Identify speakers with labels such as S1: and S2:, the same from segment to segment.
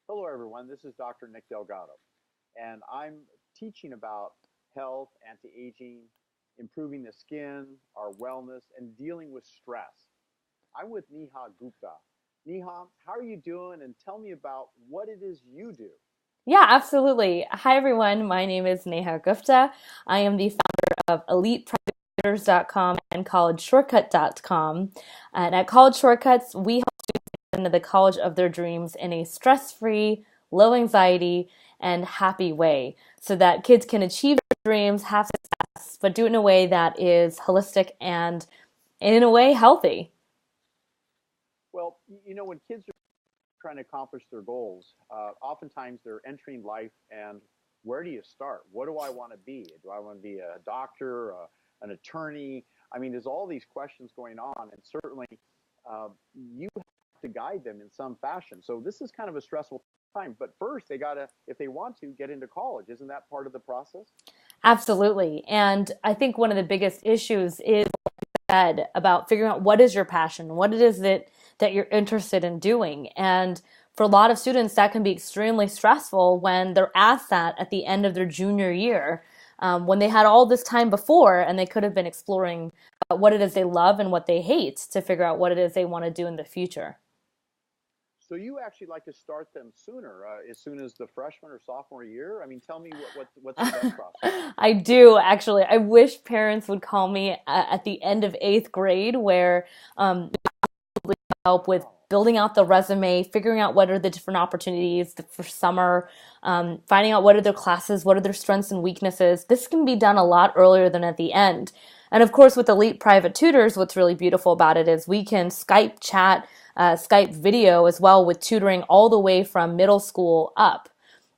S1: Hello, everyone. This is Dr. Nick Delgado, and I'm teaching about health, anti aging, improving the skin, our wellness, and dealing with stress. I'm with Neha Gupta. Neha, how are you doing? And tell me about what it is you do.
S2: Yeah, absolutely. Hi, everyone. My name is Neha Gupta. I am the founder of ElitePrivateTutors.com and CollegeShortcut.com. And at College Shortcuts, we help get into the college of their dreams in a stress-free, low anxiety, and happy way so that kids can achieve their dreams, have success, but do it in a way that is holistic and, in a way, healthy.
S1: Well, when kids are trying to accomplish their goals, oftentimes they're entering life, and where do you start? What do I want to be? Do I want to be a doctor, an attorney? I mean, there's all these questions going on, and certainly you have to guide them in some fashion. So this is kind of a stressful time. But first, they got to, if they want to, get into college. Isn't that part of the process?
S2: Absolutely. And I think one of the biggest issues is said about figuring out what is your passion, what it is that you're interested in doing. And for a lot of students, that can be extremely stressful when they're asked that at the end of their junior year, when they had all this time before and they could have been exploring what it is they love and what they hate to figure out what it is they want to do in the future.
S1: So you actually like to start them sooner, as soon as the freshman or sophomore year. I mean, tell me what's the best process?
S2: I do actually. I wish parents would call me at the end of eighth grade, where help with
S1: Oh,
S2: building out the resume, figuring out what are the different opportunities for summer, finding out what are their classes, what are their strengths and weaknesses. This can be done a lot earlier than at the end. And of course, with Elite Private Tutors, what's really beautiful about it is we can Skype chat, Skype video as well with tutoring all the way from middle school up.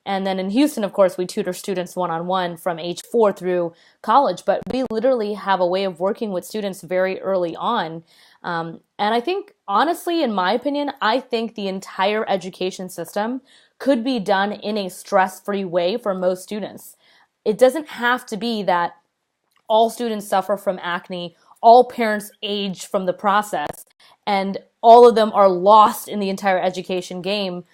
S2: And then in Houston, of course, we tutor students one on one from age 4 through college, but we literally have a way of working with students very early on. And I think, honestly, in my opinion, I think the entire education system could be done in a stress free way for most students. It doesn't have to be that all students suffer from acne, all parents age from the process, and all of them are lost in the entire education game.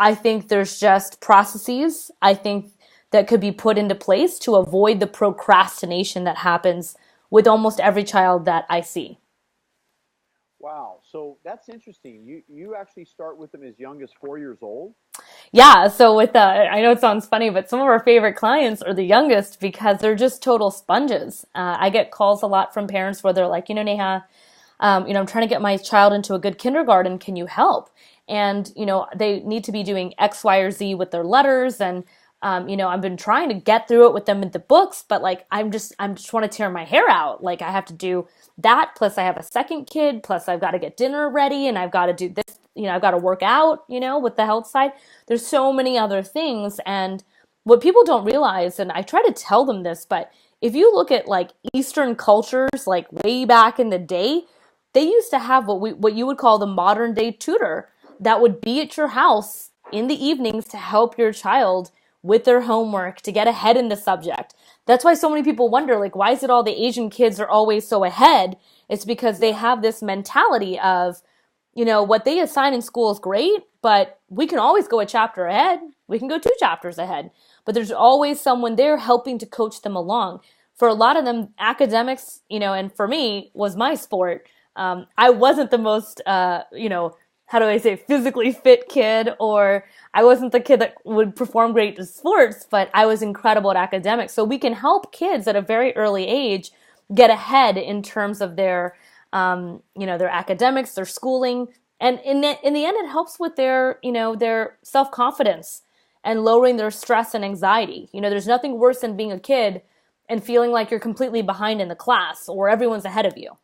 S2: I think there's just processes, I think, that could be put into place to avoid the procrastination that happens with almost every child that I see.
S1: wow. So that's interesting. You actually start with them as young as 4 years old.
S2: Yeah, so with I know it sounds funny, but some of our favorite clients are the youngest because they're just total sponges. I get calls a lot from parents where they're like, Neha, I'm trying to get my child into a good kindergarten. Can you help? And, they need to be doing X, Y, or Z with their letters. And, I've been trying to get through it with them in the books, but like, I'm just want to tear my hair out. Like I have to do that. Plus I have a second kid. Plus I've got to get dinner ready and I've got to do this, I've got to work out, with the health side. There's so many other things. And what people don't realize, and I try to tell them this, but if you look at like Eastern cultures, like way back in the day, they used to have what you would call the modern day tutor that would be at your house in the evenings to help your child with their homework to get ahead in the subject. That's why so many people wonder, like, why is it all the Asian kids are always so ahead? It's because they
S1: Yeah.
S2: have this mentality of, what they assign in school is great, but we can always go a chapter ahead. We can go two chapters ahead. But there's always someone there helping to coach them along. For a lot of them, academics, and for me, was my sport. I wasn't the most, how do I say, physically fit kid, or I wasn't the kid that would perform great in sports, but I was incredible at academics. So we can help kids at a very early age get ahead in terms of their academics, their schooling, and in the end, it helps with their self confidence and lowering their stress and anxiety. There's nothing worse than being a kid and feeling like you're completely behind in the class or everyone's ahead of you.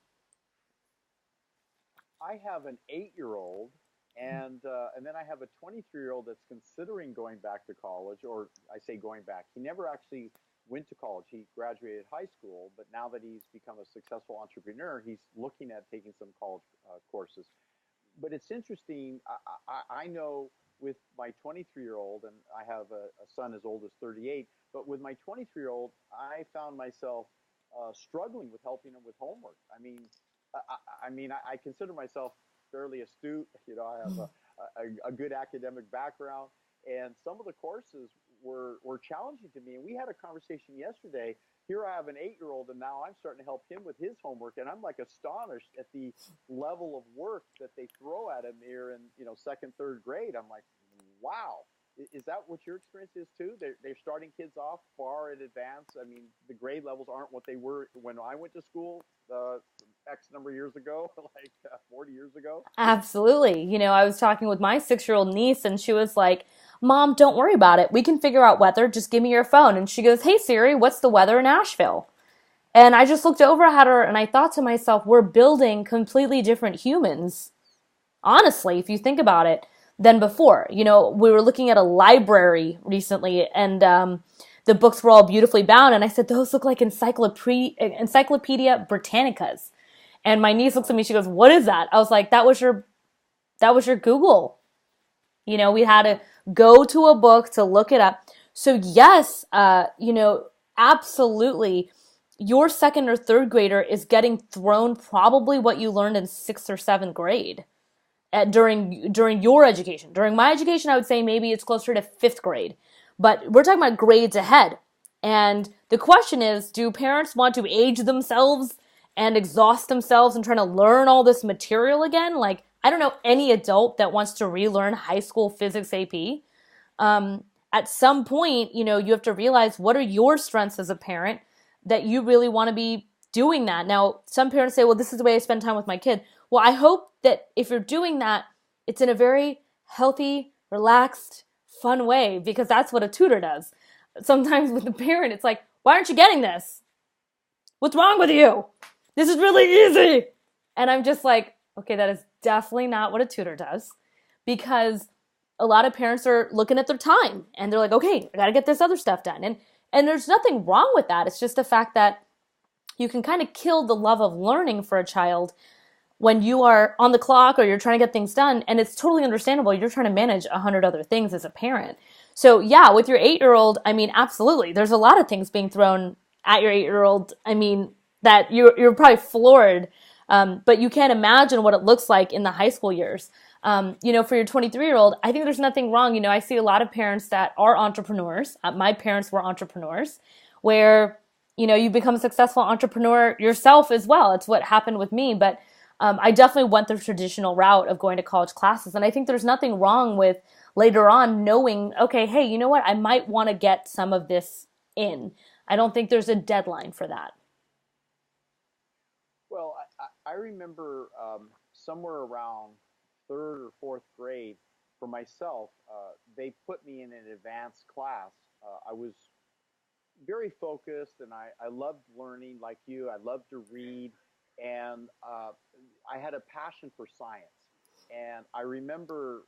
S1: I have an 8-year-old, and then I have a 23-year-old that's considering going back to college, or I say going back. He never actually went to college. He graduated high school, but now that he's become a successful entrepreneur, he's looking at taking some college courses. But it's interesting. I know with my 23-year-old, and I have a son as old as 38, but with my 23-year-old, I found myself struggling with helping him with homework. I mean, I consider myself fairly astute. I have a good academic background, and some of the courses were challenging to me. And we had a conversation yesterday. Here I have an 8-year-old, and now I'm starting to help him with his homework, and I'm like astonished at the level of work that they throw at him here in second, third grade. I'm like, wow. Is that what your experience is too? They're starting kids off far in advance. I mean, the grade levels aren't what they were when I went to school X number of years ago, like 40 years ago.
S2: Absolutely. I was talking with my 6-year-old niece and she was like, Mom, don't worry about it. We can figure out weather. Just give me your phone. And she goes, Hey Siri, what's the weather in Asheville? And I just looked over at her and I thought to myself, we're building completely different humans, honestly, if you think about it, than before. We were looking at a library recently and the books were all beautifully bound. And I said, those look like Encyclopedia Britannicas. And my niece looks at me, she goes, what is that? I was like, that was your Google. We had to go to a book to look it up. So yes, absolutely. Your second or third grader is getting thrown probably what you learned in sixth or seventh grade during your education. During my education, I would say maybe it's closer to fifth grade. But we're talking about grades ahead. And the question is, do parents want to age themselves and exhaust themselves and trying to learn all this material again? Like, I don't know any adult that wants to relearn high school physics AP. At some point, you have to realize what are your strengths as a parent that you really want to be doing that. Now, some parents say, well, this is the way I spend time with my kid. Well, I hope that if you're doing that, it's in a very healthy, relaxed, fun way, because that's what a tutor does. Sometimes with the parent, it's like, why aren't you getting this? What's wrong with you? This is really easy. And I'm just like, okay, that is definitely not what a tutor does, because a lot of parents are looking at their time and they're like, okay, I got to get this other stuff done. And there's nothing wrong with that. It's just the fact that you can kind of kill the love of learning for a child when you are on the clock or you're trying to get things done. And it's totally understandable. You're trying to manage 100 other things as a parent. So yeah, with your 8-year-old, I mean, absolutely. There's a lot of things being thrown at your 8-year-old. I mean, that you're probably floored. But you can't imagine what it looks like in the high school years. For your 23-year-old, I think there's nothing wrong. I see a lot of parents that are entrepreneurs. My parents were entrepreneurs where, you become a successful entrepreneur yourself as well. It's what happened with me. But I definitely went the traditional route of going to college classes. And I think there's nothing wrong with later on knowing, okay, hey, you know what? I might want to get some of this in. I don't think there's a deadline for that.
S1: Well, I remember somewhere around third or fourth grade for myself, they put me in an advanced class. I was very focused and I loved learning like you. I loved to read, and I had a passion for science. And I remember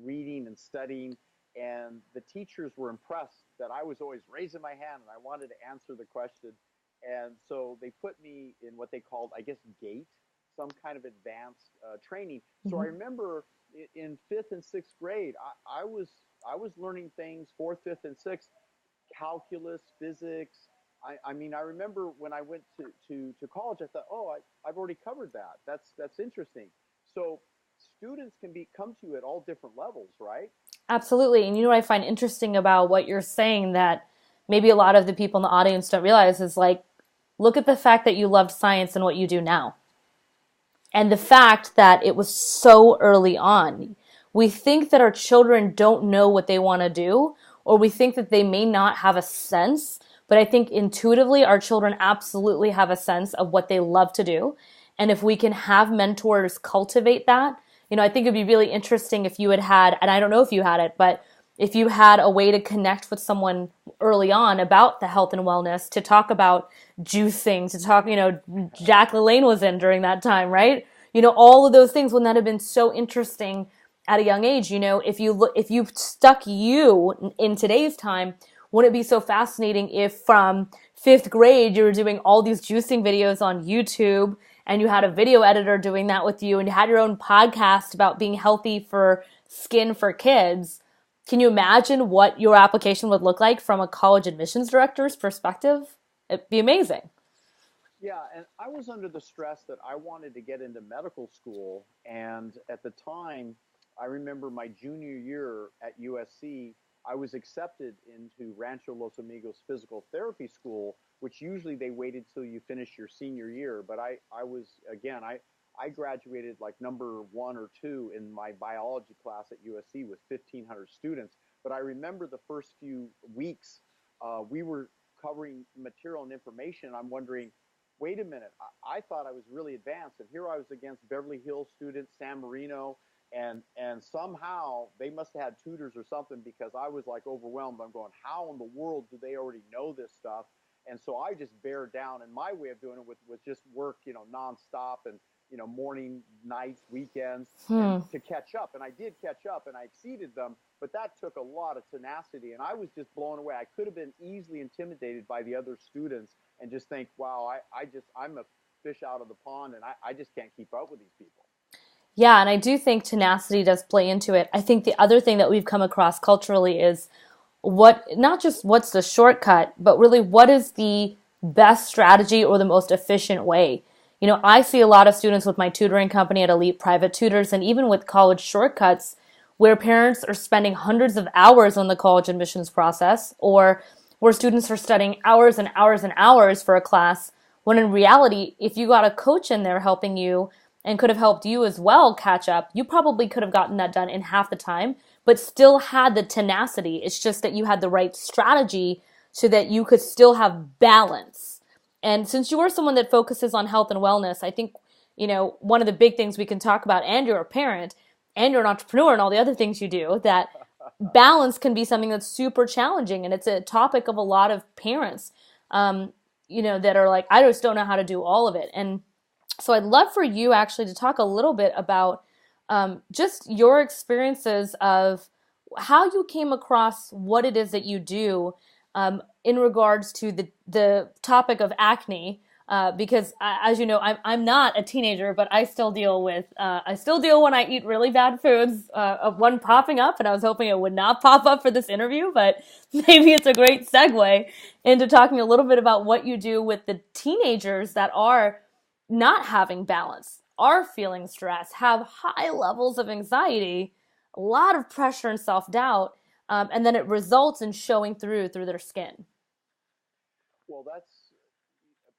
S1: reading and studying, and the teachers were impressed that I was always raising my hand and I wanted to answer the question. And so they put me in what they called, I guess, GATE, some kind of advanced training. So I
S2: Mm-hmm.
S1: remember in fifth and sixth grade, I was learning things fourth, fifth, and sixth, calculus, physics. I mean, I remember when I went to college, I thought, oh, I've already covered that. That's interesting. So students can come to you at all different levels, right?
S2: Absolutely. And what I find interesting about what you're saying that maybe a lot of the people in the audience don't realize is like, look at the fact that you loved science and what you do now. And the fact that it was so early on. We think that our children don't know what they want to do, or we think that they may not have a sense, but I think intuitively our children absolutely have a sense of what they love to do. And if we can have mentors cultivate that, I think it'd be really interesting if you had, and I don't know if you had it, but if you had a way to connect with someone early on about the health and wellness, to talk about juicing, to talk, Jack LaLanne was in during that time, right? All of those things, wouldn't that have been so interesting at a young age? If you stuck you in today's time, wouldn't it be so fascinating if from fifth grade you were doing all these juicing videos on YouTube and you had a video editor doing that with you and you had your own podcast about being healthy for skin for kids? Can you imagine what your application would look like from a college admissions director's perspective? It'd be amazing.
S1: Yeah, and I was under the stress that I wanted to get into medical school, and at the time, I remember my junior year at USC, I was accepted into Rancho Los Amigos Physical Therapy School, which usually they waited till you finish your senior year. But I was, again, I graduated like number one or two in my biology class at USC with 1,500 students. But I remember the first few weeks, we were covering material and information. I'm wondering, wait a minute, I thought I was really advanced, and here I was against Beverly Hills students, San Marino, and somehow they must have had tutors or something because I was like overwhelmed. I'm going, how in the world do they already know this stuff? And so I just bear down, and my way of doing it was just work, nonstop, and morning, nights, weekends, and
S2: Hmm.
S1: to catch up. And I did catch up, and I exceeded them, but that took a lot of tenacity, and I was just blown away. I could have been easily intimidated by the other students and just think, wow, I'm a fish out of the pond, and I just can't keep up with these people.
S2: Yeah, and I do think tenacity does play into it. I think the other thing that we've come across culturally is what, not just what's the shortcut, but really what is the best strategy or the most efficient way. I see a lot of students with my tutoring company at Elite Private Tutors, and even with college shortcuts, where parents are spending hundreds of hours on the college admissions process, or where students are studying hours and hours and hours for a class, when in reality, if you got a coach in there helping you and could have helped you as well catch up, you probably could have gotten that done in half the time, but still had the tenacity. It's just that you had the right strategy so that you could still have balance. And since you are someone that focuses on health and wellness, I think, one of the big things we can talk about, and you're a parent, and you're an entrepreneur, and all the other things you do, that balance can be something that's super challenging. And it's a topic of a lot of parents, um, that are like, I just don't know how to do all of it. And so I'd love for you actually to talk a little bit about just your experiences of how you came across what it is that you do in regards to the topic of acne. Because as you know, I'm not a teenager, but I still deal when I eat really bad foods of one popping up, and I was hoping it would not pop up for this interview, but maybe it's a great segue into talking a little bit about what you do with the teenagers that are not having balance, are feeling stress, have high levels of anxiety, a lot of pressure and self doubt, and then it results in showing through their skin.
S1: Well, that's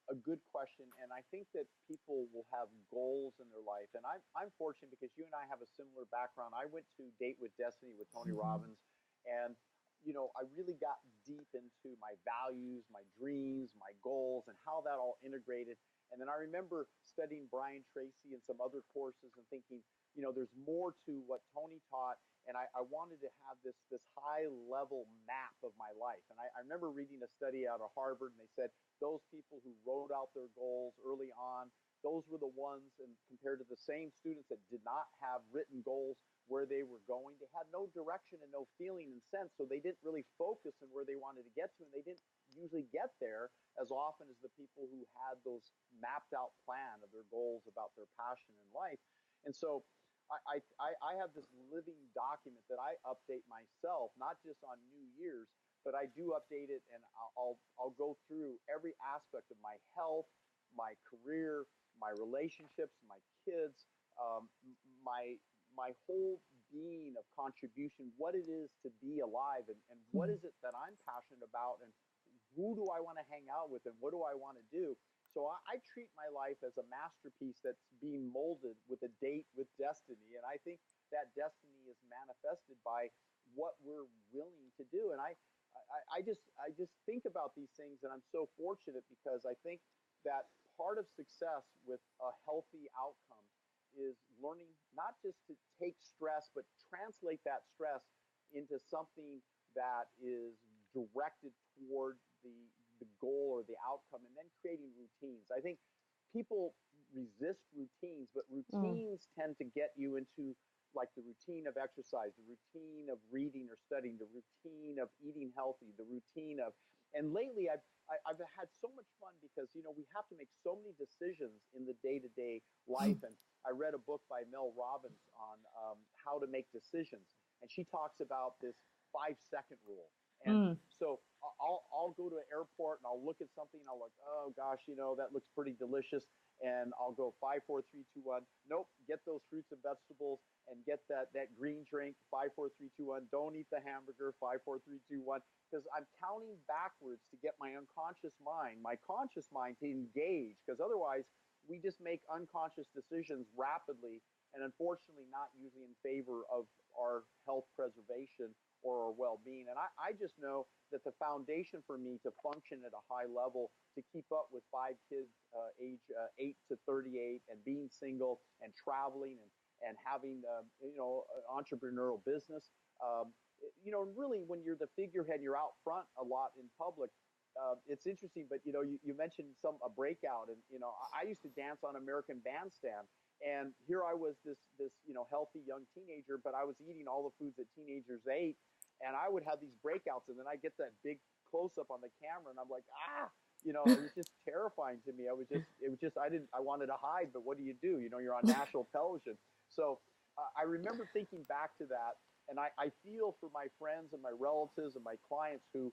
S1: a good question, and I think that people will have goals in their life, and I'm fortunate because you and I have a similar background. I went to Date with Destiny with Tony Robbins, and I really got deep into my values, my dreams, my goals, and how that all integrated. And then I remember studying Brian Tracy and some other courses and thinking, there's more to what Tony taught, and I wanted to have this high level map of my life. And I remember reading a study out of Harvard, and they said those people who wrote out their goals early on, those were the ones, and compared to the same students that did not have written goals where they were going, they had no direction and no feeling and sense, so they didn't really focus on where they wanted to get to, and they didn't usually get there as often as the people who had those mapped out plan of their goals about their passion in life. And so I have this living document that I update myself, not just on New Year's, but I do update it, and I'll go through every aspect of my health, my career, my relationships, my kids, my my whole being of contribution, what it is to be alive, and what is it that I'm passionate about, and who do I want to hang out with, and what do I want to do. So I treat my life as a masterpiece that's being molded with a date with destiny, and I think that destiny is manifested by what we're willing to do. And I just think about these things, and I'm so fortunate because I think that part of success with a healthy outcome is learning not just to take stress, but translate that stress into something that is directed toward the goal or the outcome, and then creating routines. I think people resist routines, but
S2: Mm.
S1: routines tend to get you into like the routine of exercise, the routine of reading or studying, the routine of eating healthy, the routine of, and lately I've had so much fun because we have to make so many decisions in the day to day life. And I read a book by Mel Robbins on how to make decisions, and she talks about this 5 second rule. And
S2: Mm.
S1: so I'll go to an airport and I'll look at something and I'll like, oh gosh, that looks pretty delicious. and I'll go 5, 4, 3, 2, 1. Nope, get those fruits and vegetables and get that green drink. 5, 4, 3, 2, 1. Don't eat the hamburger. 5, 4, 3, 2, 1. Because I'm counting backwards to get my unconscious mind, my conscious mind to engage. Because otherwise, we just make unconscious decisions rapidly, and unfortunately, not usually in favor of our health preservation or our well-being. And I just know that the foundation for me to function at a high level, to keep up with 5 kids, age 8 to 38, and being single and traveling and having entrepreneurial business. Really, when you're the figurehead, you're out front a lot in public. It's interesting, but you mentioned a breakout, and I used to dance on American Bandstand, and here I was, this healthy young teenager, but I was eating all the foods that teenagers ate, and I would have these breakouts, and then I get that big close up on the camera, and I'm like, it was just terrifying to me. I wanted to hide, but what do? You're on national television. So I remember thinking back to that, and I feel for my friends and my relatives and my clients who,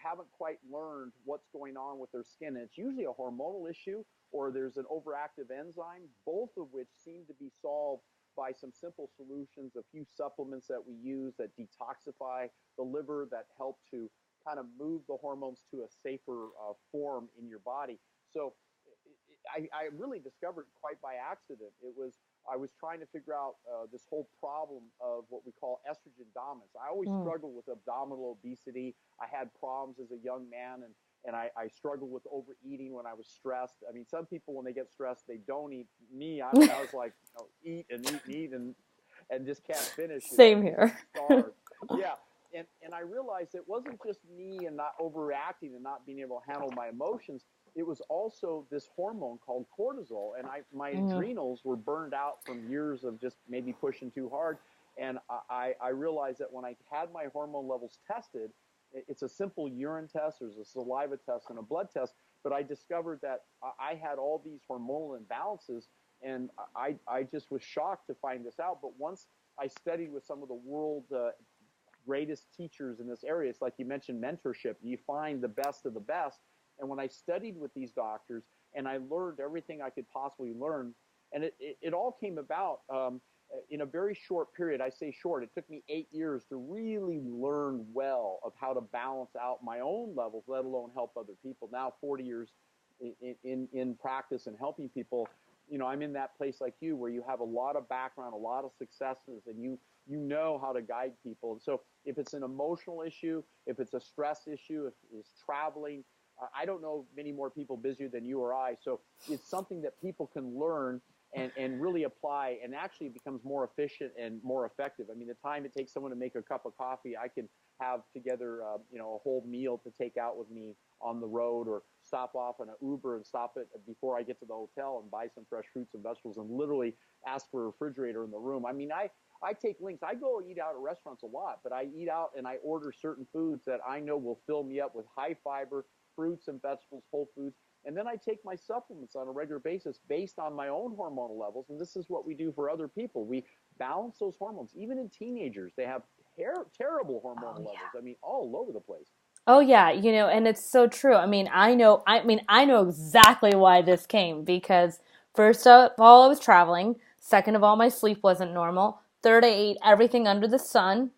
S1: haven't quite learned what's going on with their skin. And it's usually a hormonal issue, or there's an overactive enzyme, both of which seem to be solved by some simple solutions, a few supplements that we use that detoxify the liver, that help to kind of move the hormones to a safer form in your body. So I really discovered quite by accident. I was trying to figure out this whole problem of what we call estrogen dominance. I always struggled with abdominal obesity. I had problems as a young man, and I struggled with overeating when I was stressed. I mean, some people, when they get stressed, they don't eat. Me, I was like, eat and eat and eat and just can't finish.
S2: Same here.
S1: Yeah. And I realized it wasn't just me and not overreacting and not being able to handle my emotions. It was also this hormone called cortisol. And my adrenals were burned out from years of just maybe pushing too hard. And I realized that when I had my hormone levels tested, it's a simple urine test, there's a saliva test and a blood test, but I discovered that I had all these hormonal imbalances, and I just was shocked to find this out. But once I studied with some of the world greatest teachers in this area, it's like you mentioned mentorship. You find the best of the best. And when I studied with these doctors and I learned everything I could possibly learn, and it all came about in a very short period. I say short. It took me 8 years to really learn well of how to balance out my own levels, let alone help other people. Now 40 years in practice and helping people, I'm in that place like you where you have a lot of background, a lot of successes, and you know how to guide people. And so if it's an emotional issue, if it's a stress issue, if it's traveling, I don't know many more people busier than you or I. So it's something that people can learn and really apply, and actually becomes more efficient and more effective. I mean, the time it takes someone to make a cup of coffee, I can have together, a whole meal to take out with me on the road, or stop off in an Uber and stop it before I get to the hotel and buy some fresh fruits and vegetables and literally ask for a refrigerator in the room. I mean, I take links. I go eat out at restaurants a lot, but I eat out and I order certain foods that I know will fill me up with high fiber, fruits and vegetables, whole foods. And then I take my supplements on a regular basis based on my own hormonal levels. And this is what we do for other people. We balance those hormones. Even in teenagers, they have terrible hormonal levels. I mean, all over the place.
S2: Oh yeah, and it's so true. I mean, I know exactly why this came, because first of all, I was traveling. Second of all, my sleep wasn't normal. Third, I ate everything under the sun.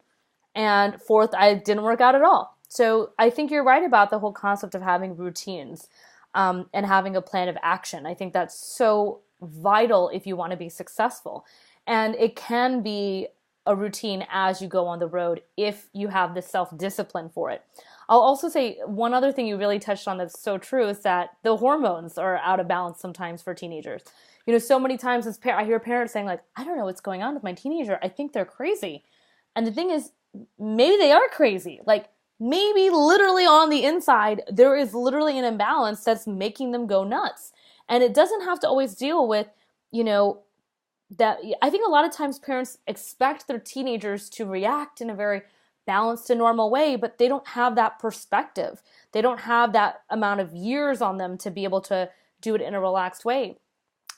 S2: And fourth, I didn't work out at all. So I think you're right about the whole concept of having routines, and having a plan of action. I think that's so vital if you want to be successful. And it can be a routine as you go on the road if you have the self-discipline for it. I'll also say one other thing you really touched on that's so true is that the hormones are out of balance sometimes for teenagers. So many times I hear parents saying, like, I don't know what's going on with my teenager. I think they're crazy. And the thing is, maybe they are crazy. Like, maybe literally on the inside, there is literally an imbalance that's making them go nuts. And it doesn't have to always deal with, that. I think a lot of times parents expect their teenagers to react in a very balanced and normal way, but they don't have that perspective. They don't have that amount of years on them to be able to do it in a relaxed way.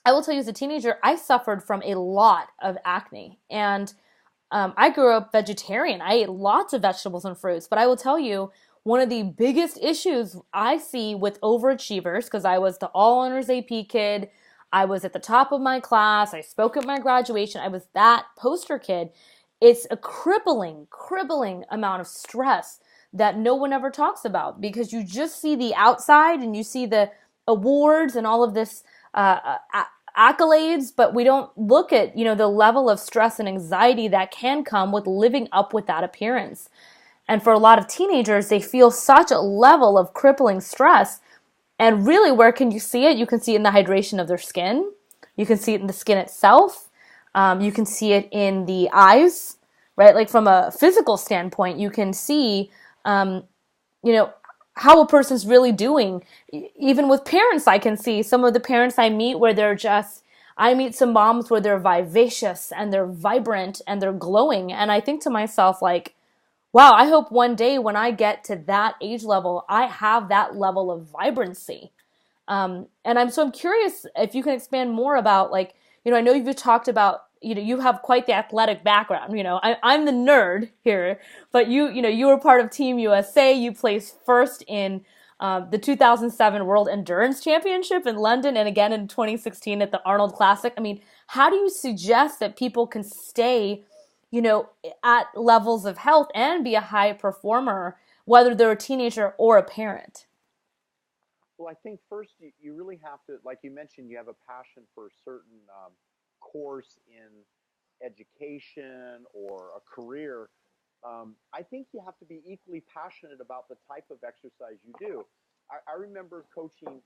S2: I will tell you, as a teenager, I suffered from a lot of acne, and I grew up vegetarian. I ate lots of vegetables and fruits, but I will tell you, one of the biggest issues I see with overachievers, because I was the all honors AP kid, I was at the top of my class. I spoke at my graduation. I was that poster kid. It's a crippling amount of stress that no one ever talks about because you just see the outside and you see the awards and all of this accolades, but we don't look at, the level of stress and anxiety that can come with living up with that appearance. And for a lot of teenagers, they feel such a level of crippling stress. And really, where can you see it? You can see it in the hydration of their skin. You can see it in the skin itself. You can see it in the eyes, right? Like from a physical standpoint, you can see, you know, how a person's really doing. Even with parents, I can see some of the parents I meet where I meet some moms where they're vivacious and they're vibrant and they're glowing. And I think to myself, like, wow, I hope one day when I get to that age level, I have that level of vibrancy. And I'm curious if you can expand more about, like, I know you've talked about, you have quite the athletic background. I'm the nerd here, but you were part of Team USA. You placed first in the 2007 World Endurance Championship in London, and again in 2016 at the Arnold Classic. I mean, how do you suggest that people can stay, at levels of health and be a high performer, whether they're a teenager or a parent?
S1: Well, I think first you really have to, like you mentioned, you have a passion for a certain course in education or a career. I think you have to be equally passionate about the type of exercise you do. I remember coaching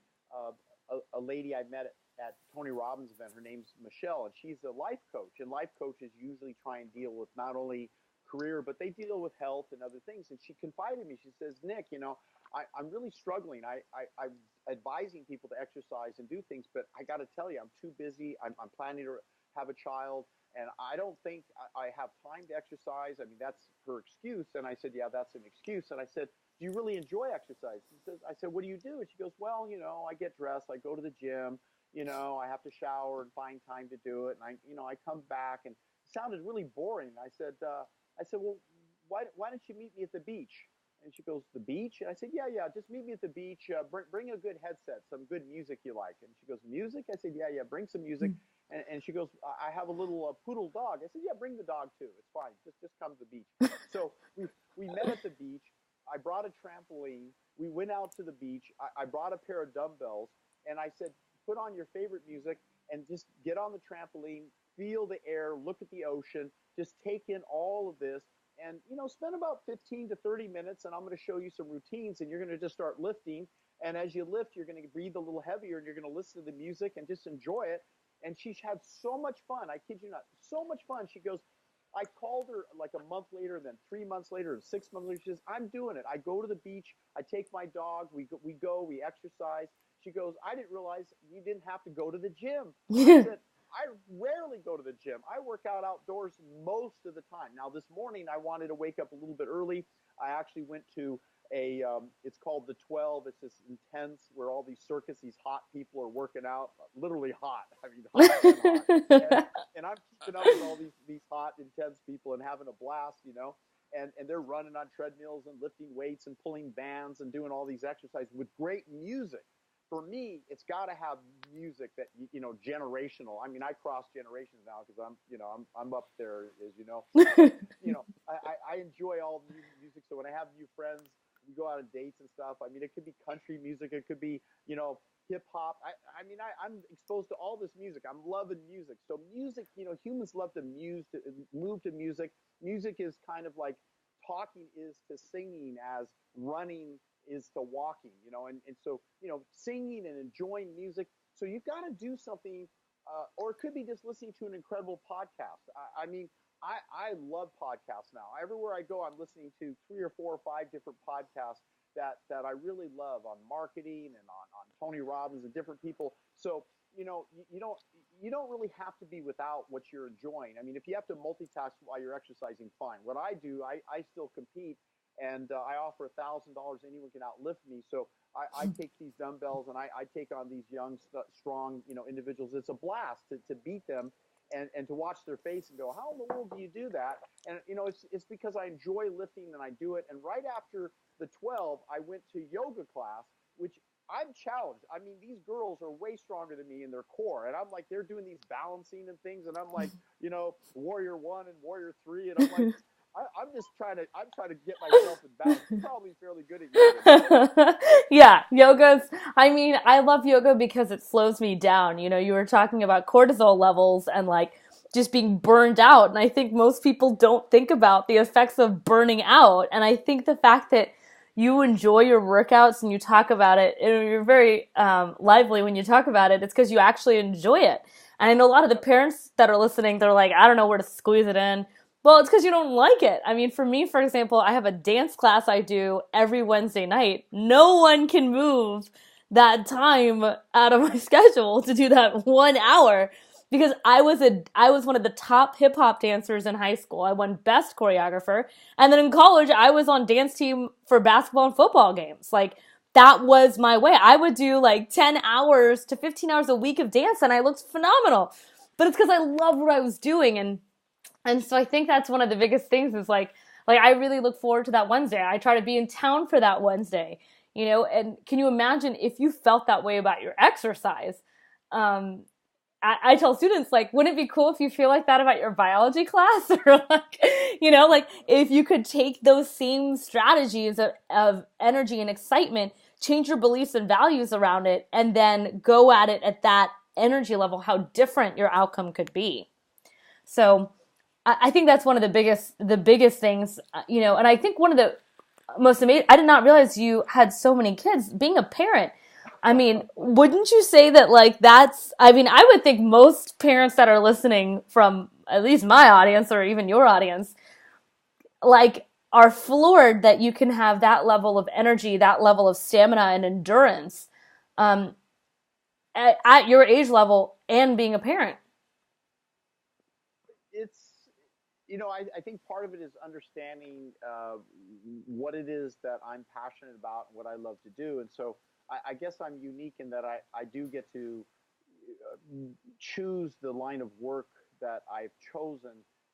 S1: a lady I met at Tony Robbins' event. Her name's Michelle, and she's a life coach. And life coaches usually try and deal with not only career, but they deal with health and other things. And she confided in me. She says, Nick, I'm really struggling. I'm advising people to exercise and do things, but I got to tell you, I'm too busy. I'm planning to have a child, and I don't think I have time to exercise. I mean, that's her excuse. And I said, yeah, that's an excuse. And I said, do you really enjoy exercise? I said, what do you do? And she goes, well, I get dressed, I go to the gym, I have to shower and find time to do it. And I come back, and it sounded really boring. I said, well, why don't you meet me at the beach? And she goes, the beach? And I said, yeah, just meet me at the beach. Bring a good headset, some good music you like. And she goes, music? I said, yeah, bring some music. And she goes, I have a little poodle dog. I said, yeah, bring the dog too. It's fine. Just come to the beach. So we met at the beach. I brought a trampoline. We went out to the beach. I brought a pair of dumbbells, and I said, put on your favorite music and just get on the trampoline, feel the air, look at the ocean, just take in all of this. And spend about 15 to 30 minutes, and I'm going to show you some routines, and you're going to just start lifting. And as you lift, you're going to breathe a little heavier, and you're going to listen to the music and just enjoy it. And she had so much fun. I kid you not, so much fun. She goes, I called her like a month later, then 3 months later, and 6 months later. She says, I'm doing it. I go to the beach. I take my dog. We we exercise. She goes, I didn't realize you didn't have to go to the gym. I said, I rarely go to the gym. I work out outdoors most of the time. Now, this morning, I wanted to wake up a little bit early. I actually went to it's called the 12. It's this intense where all these circus, these hot people are working out, literally hot. I mean, hot and hot. And I'm keeping up with all these hot, intense people and having a blast. And they're running on treadmills and lifting weights and pulling bands and doing all these exercises with great music. For me, it's got to have music that generational. I mean, I cross generations now because I'm up there, as you know. But I enjoy all new music. So when I have new friends, we go out on dates and stuff. I mean, it could be country music, it could be hip hop. I'm exposed to all this music. I'm loving music. So music, humans love to move to music. Music is kind of like talking is to singing as running is to walking, and so, singing and enjoying music. So you've got to do something, or it could be just listening to an incredible podcast. I love podcasts now. Everywhere I go, I'm listening to 3 or 4 or 5 different podcasts that I really love on marketing and on Tony Robbins and different people. So, you don't really have to be without what you're enjoying. I mean, if you have to multitask while you're exercising, fine. What I do, I still compete, and I offer $1,000. Anyone can outlift me. So I take these dumbbells and I take on these young, strong, individuals. It's a blast to beat them and to watch their face and go, how in the world do you do that? And, it's because I enjoy lifting and I do it. And right after the 12, I went to yoga class, which I'm challenged. I mean, these girls are way stronger than me in their core, and I'm like, they're doing these balancing and things, and I'm like, warrior one and warrior three, and I'm like, I'm trying to get myself in balance. You're probably fairly good at yoga, no?
S2: Yeah, yoga's, I mean, I love yoga because it slows me down. You were talking about cortisol levels and like just being burned out. And I think most people don't think about the effects of burning out. And I think the fact that you enjoy your workouts and you talk about it, and you're very lively when you talk about it, it's because you actually enjoy it. And I know a lot of the
S1: Yep.
S2: parents that are listening, they're like, I don't know where to squeeze it in. Well, it's because you don't like it. I mean, for me, for example, I have a dance class I do every Wednesday night. No one can move that time out of my schedule to do that 1 hour because I was one of the top hip hop dancers in high school. I won best choreographer, and then in college I was on dance team for basketball and football games. Like that was my way. I would do like 10 hours to 15 hours a week of dance and I looked phenomenal. But it's because I loved what I was doing, and so I think that's one of the biggest things is like I really look forward to that Wednesday. I try to be in town for that Wednesday, and can you imagine if you felt that way about your exercise? Um, I tell students, like, wouldn't it be cool if you feel like that about your biology class? Or like, like if you could take those same strategies of energy and excitement, change your beliefs and values around it, and then go at it at that energy level, how different your outcome could be. So I think that's one of the biggest things, and I think one of the most amazing, I did not realize you had so many kids being a parent. I mean, wouldn't you say that like I mean, I would think most parents that are listening from at least my audience or even your audience, like are floored that you can have that level of energy, that level of stamina and endurance um, at your age level and being a parent.
S1: It's I think part of it is understanding what it is that I'm passionate about and what I love to do. And so I guess I'm unique in that I do get to choose the line of work that I've chosen,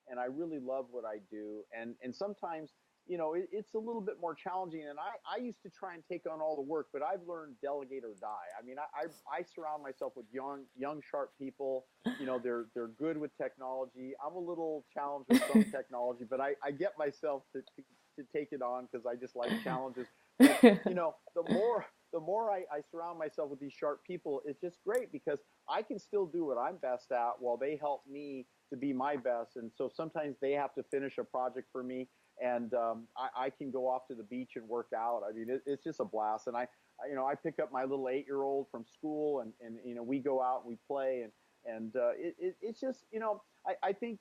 S1: and I really love what I do. And sometimes, it's a little bit more challenging. And I used to try and take on all the work, but I've learned delegate or die. I mean, I surround myself with young sharp people. They're good with technology. I'm a little challenged with some technology, but I get myself to take it on because I just like challenges. But the more I surround myself with these sharp people, it's just great because I can still do what I'm best at while they help me to be my best. And so sometimes they have to finish a project for me, and I can go off to the beach and work out. I mean, it's just a blast. And I pick up my little 8-year-old from school, and we go out and we play, and it's just I think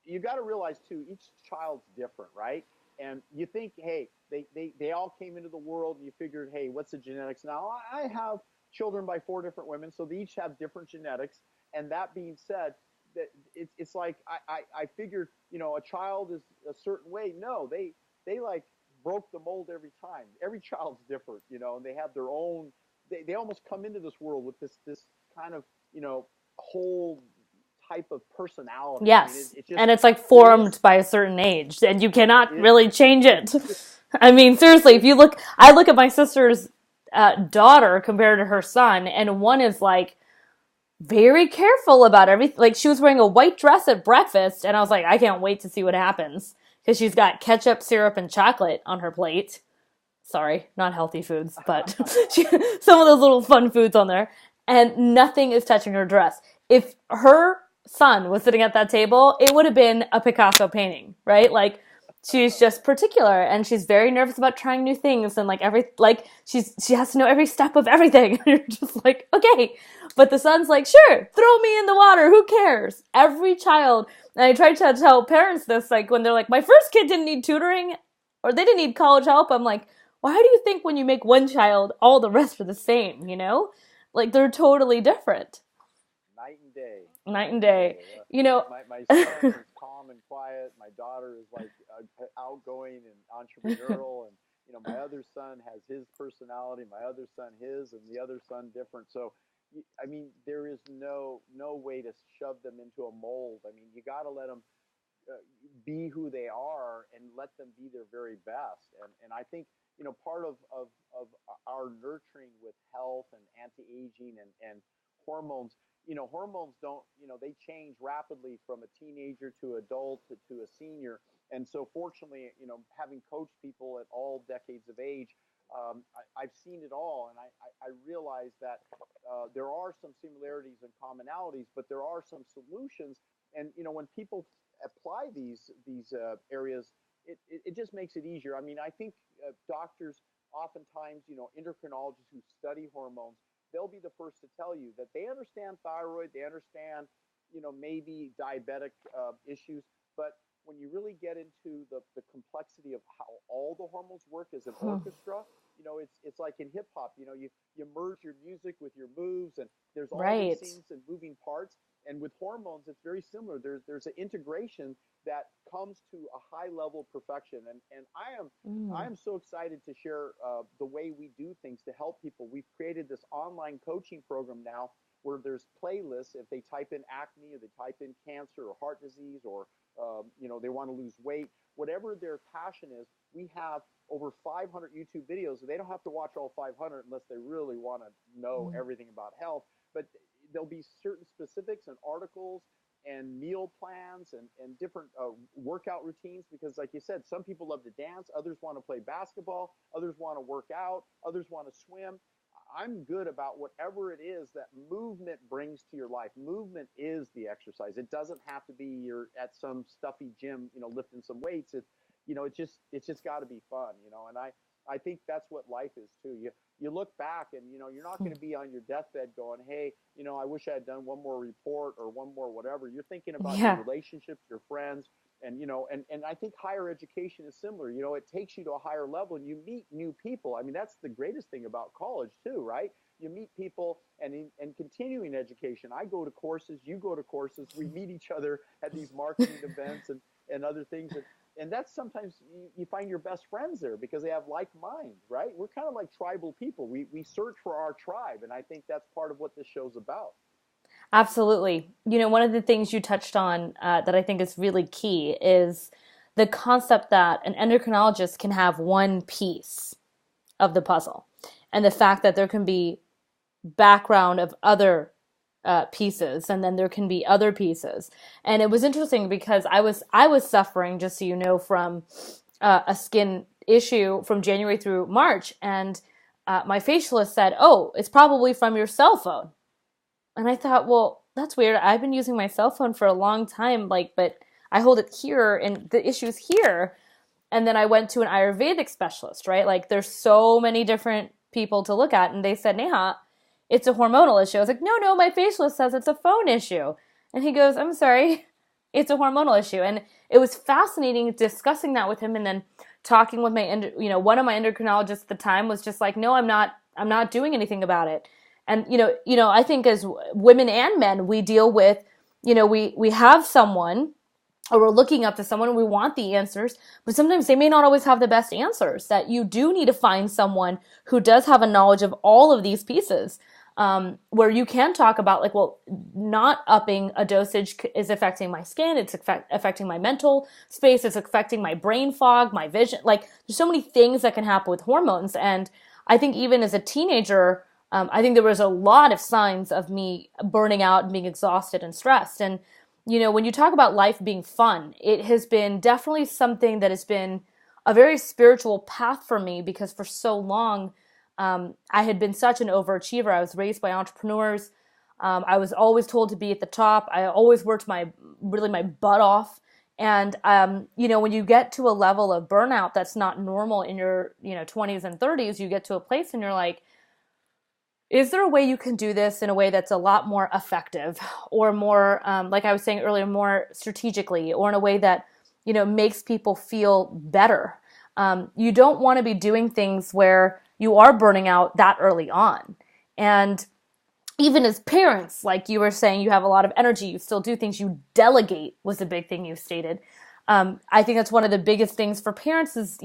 S1: you got to realize too, each child's different, right? And you think, hey, they all came into the world, and you figured, hey, what's the genetics? Now I have children by 4 different women, so they each have different genetics. And that being said, that it's like I figured, a child is a certain way. No, they like broke the mold every time. Every child's different, and they have their own. They almost come into this world with this kind of whole type of personality. I mean,
S2: Yes.
S1: it just
S2: And it's like
S1: there is
S2: formed by a certain age and you cannot
S1: it
S2: really change it. I mean, seriously, if
S1: it
S2: you look, I look at my sister's daughter compared to her son, and one is like very careful about everything. Like she was wearing a white dress at breakfast, and I was like, I can't wait to see what happens because she's got ketchup, syrup, and chocolate on her plate. Sorry, not healthy foods, but she, some of those little fun foods on there. And nothing is touching her dress. If her son was sitting at that table, it would have been a Picasso painting, right? Like she's just particular and she's very nervous about trying new things and she has to know every step of everything. And you're just like, okay. But the son's like, sure, throw me in the water, who cares? Every child, and I try to tell parents this, like when they're like, my first kid didn't need tutoring or they didn't need college help, I'm like, why do you think when you make one child, all the rest are the same, Like they're totally different.
S1: night and day,
S2: Night
S1: night
S2: and
S1: and
S2: day.
S1: day.
S2: You know,
S1: My son is calm and quiet. My daughter is like outgoing and entrepreneurial, and my other son has his personality. My other son his, and the other son different. So, I mean, there is no way to shove them into a mold. I mean, you got to let them be who they are and let them be their very best. And I think, part of our nurturing with health and anti-aging and hormones, hormones don't, they change rapidly from a teenager to adult to a senior. And so fortunately, having coached people at all decades of age, I've seen it all. And I realize that there are some similarities and commonalities, but there are some solutions. And, when people apply these areas, it just makes it easier. I mean, I think doctors oftentimes, endocrinologists who study hormones, they'll be the first to tell you that they understand thyroid, they understand, maybe diabetic issues, but when you really get into the complexity of how all the hormones work as an orchestra, it's like in hip hop, you merge your music with your moves, and there's all these
S2: Right.
S1: things and moving parts. And with hormones, it's very similar. There's an integration that comes to a high level of perfection. And I
S2: Mm.
S1: am so excited to share the way we do things to help people. We've created this online coaching program now where there's playlists. If they type in acne, or they type in cancer or heart disease, or they want to lose weight, whatever their passion is, we have over 500 YouTube videos. They don't have to watch all 500 unless they really want to know
S2: Mm.
S1: everything about health. But there'll be certain specifics and articles and meal plans and different workout routines, because like you said, some people love to dance, others want to play basketball, others want to work out, others want to swim. I'm good about whatever it is that movement brings to your life. Movement is the exercise. It doesn't have to be you're at some stuffy gym, lifting some weights. It's just got to be fun. And I think that's what life is too. You look back and, you're not going to be on your deathbed going, hey, I wish I had done one more report or one more whatever. You're thinking about your
S2: Yeah.
S1: relationships, your friends, and, and I think higher education is similar. It takes you to a higher level and you meet new people. I mean, that's the greatest thing about college too, right? You meet people, and continuing education. I go to courses, you go to courses, we meet each other at these marketing events and other things. And that's sometimes you find your best friends there because they have like minds, right? We're kind of like tribal people. We search for our tribe. And I think that's part of what this show's about.
S2: Absolutely. One of the things you touched on that I think is really key is the concept that an endocrinologist can have one piece of the puzzle, and the fact that there can be background of other pieces, and then there can be other pieces. And it was interesting because I was suffering, just so you know, from a skin issue from January through March, and my facialist said, "Oh, it's probably from your cell phone." And I thought, well, that's weird. I've been using my cell phone for a long time, but I hold it here and the issue's here. And then I went to an Ayurvedic specialist, right? Like there's so many different people to look at. And they said, Neha, it's a hormonal issue. I was like, no, my facialist says it's a phone issue. And he goes, I'm sorry, it's a hormonal issue. And it was fascinating discussing that with him. And then talking with one of my endocrinologists at the time was just like, no, I'm not doing anything about it. And, I think as women and men, we deal with, we have someone, or we're looking up to someone and we want the answers, but sometimes they may not always have the best answers. That you do need to find someone who does have a knowledge of all of these pieces, where you can talk about like, well, not upping a dosage is affecting my skin. It's affecting my mental space. It's affecting my brain fog, my vision. Like there's so many things that can happen with hormones. And I think even as a teenager, I think there was a lot of signs of me burning out and being exhausted and stressed. And, when you talk about life being fun, it has been definitely something that has been a very spiritual path for me, because for so long, I had been such an overachiever. I was raised by entrepreneurs. I was always told to be at the top. I always worked my butt off. And, when you get to a level of burnout that's not normal in your, 20s and 30s, you get to a place and you're like, is there a way you can do this in a way that's a lot more effective, or more, like I was saying earlier, more strategically, or in a way that, makes people feel better? You don't want to be doing things where you are burning out that early on. And even as parents, like you were saying, you have a lot of energy, you still do things, you delegate was a big thing you stated. I think that's one of the biggest things for parents is,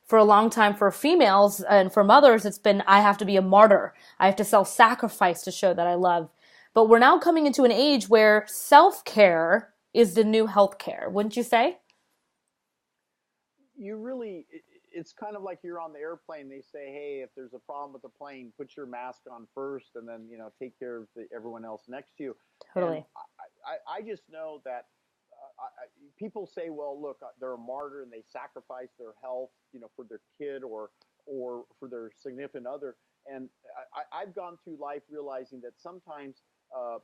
S2: for a long time for females and for mothers, it's been, I have to be a martyr. I have to self-sacrifice to show that I love. But we're now coming into an age where self-care is the new healthcare, wouldn't you say?
S1: You really, it's kind of like you're on the airplane. They say, hey, if there's a problem with the plane, put your mask on first, and then take care of everyone else next to you. And
S2: Totally.
S1: I just know that people say, well, look, they're a martyr and they sacrifice their health, for their kid or for their significant other. And I've gone through life realizing that sometimes uh,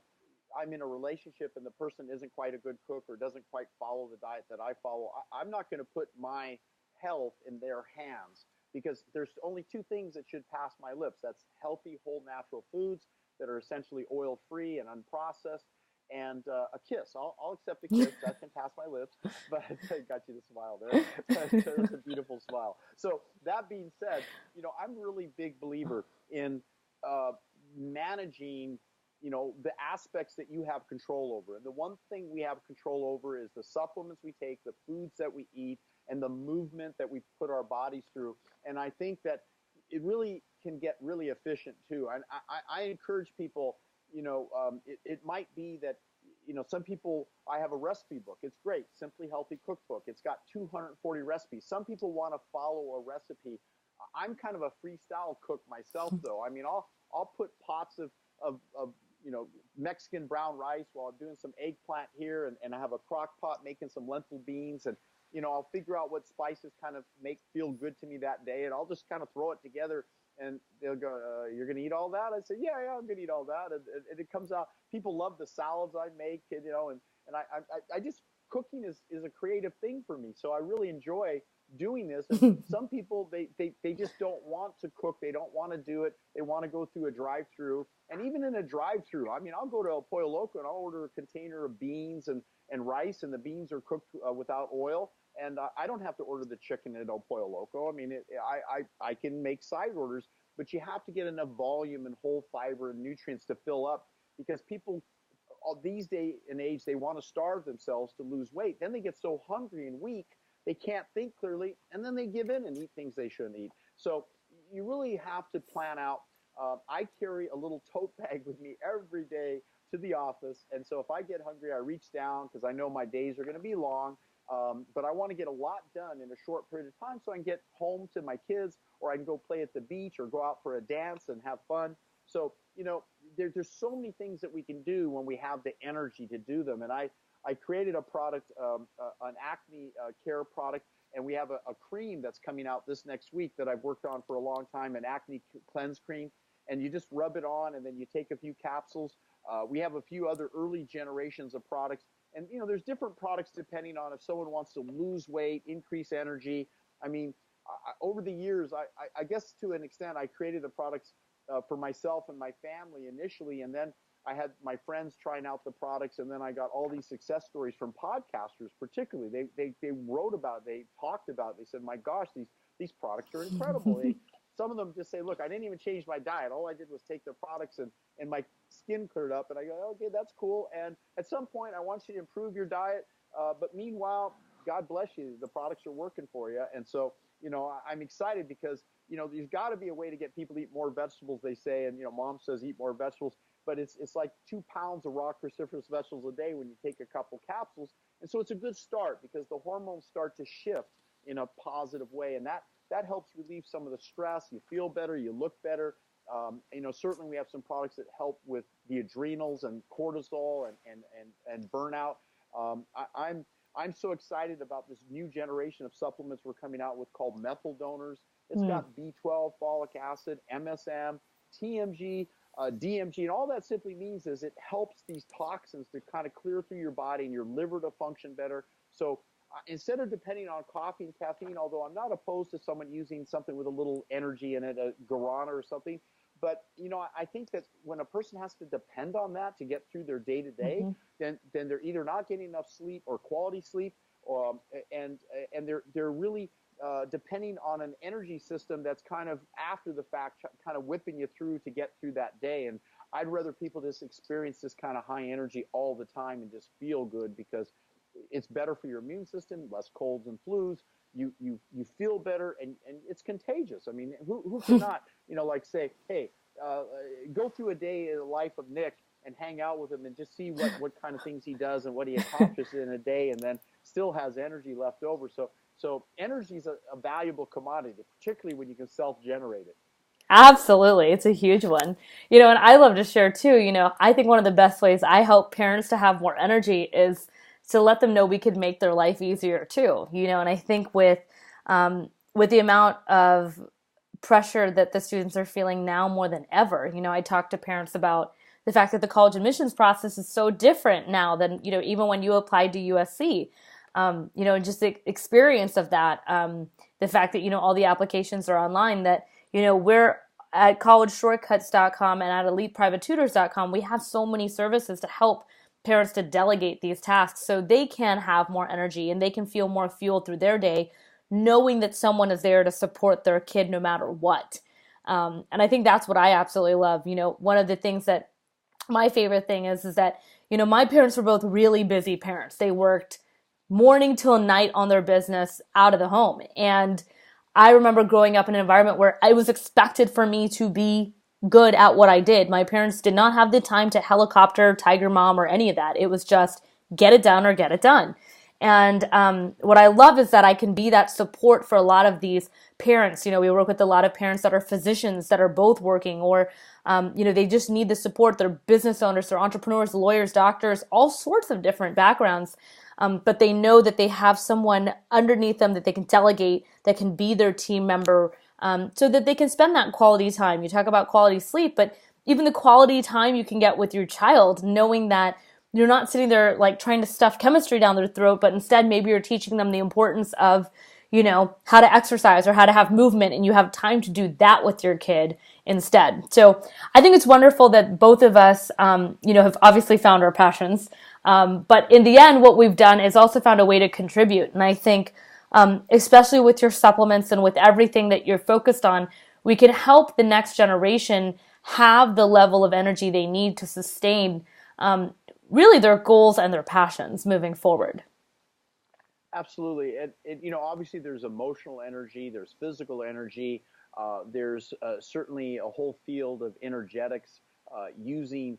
S1: I'm in a relationship and the person isn't quite a good cook or doesn't quite follow the diet that I follow. I'm not going to put my health in their hands because there's only two things that should pass my lips. That's healthy, whole, natural foods that are essentially oil free and unprocessed, and a kiss. I'll accept a kiss. That can pass my lips, but I got you to smile there. That's a beautiful smile. So that being said, I'm a really big believer in uh, managing the aspects that you have control over. And the one thing we have control over is the supplements we take, the foods that we eat, and the movement that we put our bodies through. And I think that it really can get really efficient too. And I encourage people, it might be that, some people, I have a recipe book. It's great. Simply Healthy Cookbook. It's got 240 recipes. Some people want to follow a recipe. I'm kind of a freestyle cook myself, though. I mean, I'll put pots of Mexican brown rice while I'm doing some eggplant here, and I have a crock pot making some lentil beans, and I'll figure out what spices kind of feel good to me that day, and I'll just kind of throw it together. And they'll go, "You're gonna eat all that?" I say, "Yeah, I'm gonna eat all that." And it comes out. People love the salads I make, and I just cooking is a creative thing for me, so I really enjoy doing this. And some people they just don't want to cook. They don't want to do it. They want to go through a drive-through. And even in a drive-through, I mean, I'll go to El Pollo Loco and I'll order a container of beans and rice, and the beans are cooked without oil. And I don't have to order the chicken at El Pollo Loco. I mean, I can make side orders, but you have to get enough volume and whole fiber and nutrients to fill up, because people these day and age, they want to starve themselves to lose weight. Then they get so hungry and weak, they can't think clearly, and then they give in and eat things they shouldn't eat. So you really have to plan out. I carry a little tote bag with me every day to the office, and so if I get hungry, I reach down because I know my days are going to be long. But I want to get a lot done in a short period of time so I can get home to my kids, or I can go play at the beach or go out for a dance and have fun. So, there's so many things that we can do when we have the energy to do them. And I created a product, an acne care product, and we have a cream that's coming out this next week that I've worked on for a long time, an acne cleanse cream. And you just rub it on, and then you take a few capsules. We have a few other early generations of products. And, there's different products depending on if someone wants to lose weight, increase energy. I mean, over the years, I guess to an extent, I created the products for myself and my family initially, and then I had my friends trying out the products, and then I got all these success stories from podcasters. Particularly, they wrote about it, they talked about it. They said, "My gosh, these products are incredible." Some of them just say, "Look, I didn't even change my diet. All I did was take the products, and my skin cleared up." And I go, "Okay, that's cool. And at some point, I want you to improve your diet, but meanwhile, God bless you, the products are working for you." And so, I'm excited because there's got to be a way to get people to eat more vegetables. They say, and Mom says eat more vegetables, but it's like 2 pounds of raw cruciferous vegetables a day when you take a couple capsules. And so it's a good start because the hormones start to shift in a positive way, and that helps relieve some of the stress. You feel better, you look better. Certainly we have some products that help with the adrenals and cortisol and burnout. I'm so excited about this new generation of supplements we're coming out with called methyl donors. It's
S2: Mm.
S1: got B12, folic acid, MSM, TMG, DMG, and all that simply means is it helps these toxins to kind of clear through your body and your liver to function better. So instead of depending on coffee and caffeine, although I'm not opposed to someone using something with a little energy in it, a guarana or something, but I think that when a person has to depend on that to get through their day to day,
S2: Mm-hmm.
S1: then they're either not getting enough sleep or quality sleep, and they're really depending on an energy system that's kind of after the fact, kind of whipping you through to get through that day. And I'd rather people just experience this kind of high energy all the time and just feel good, because it's better for your immune system, less colds and flus. You feel better, and it's contagious. I mean, who cannot, like say, hey, go through a day in the life of Nick, and hang out with him and just see what kind of things he does and what he accomplishes in a day, and then still has energy left over. So energy is a valuable commodity, particularly when you can self-generate it.
S2: Absolutely. It's a huge one. And I love to share too, I think one of the best ways I help parents to have more energy is to let them know we could make their life easier too. And I think with the amount of pressure that the students are feeling now more than ever, I talk to parents about the fact that the college admissions process is so different now than, even when you applied to USC. And just the experience of that, the fact that, all the applications are online, that, we're at collegeshortcuts.com and at eliteprivatetutors.com, we have so many services to help parents to delegate these tasks so they can have more energy and they can feel more fueled through their day, knowing that someone is there to support their kid no matter what. And I think that's what I absolutely love. One of the things that my favorite thing is that, my parents were both really busy parents. They worked morning till night on their business out of the home. And I remember growing up in an environment where it was expected for me to be good at what I did. My parents did not have the time to helicopter, tiger mom, or any of that. It was just get it done or get it done. And what I love is that I can be that support for a lot of these parents. We work with a lot of parents that are physicians that are both working, or they just need the support. They're business owners, they're entrepreneurs, lawyers, doctors, all sorts of different backgrounds. But they know that they have someone underneath them that they can delegate, that can be their team member, so that they can spend that quality time. You talk about quality sleep, but even the quality time you can get with your child, knowing that you're not sitting there like trying to stuff chemistry down their throat, but instead maybe you're teaching them the importance of, how to exercise or how to have movement, and you have time to do that with your kid instead. So I think it's wonderful that both of us, have obviously found our passions. But in the end, what we've done is also found a way to contribute. And I think, especially with your supplements and with everything that you're focused on, we can help the next generation have the level of energy they need to sustain, really their goals and their passions moving forward.
S1: Absolutely. Obviously there's emotional energy, there's physical energy, there's certainly a whole field of energetics using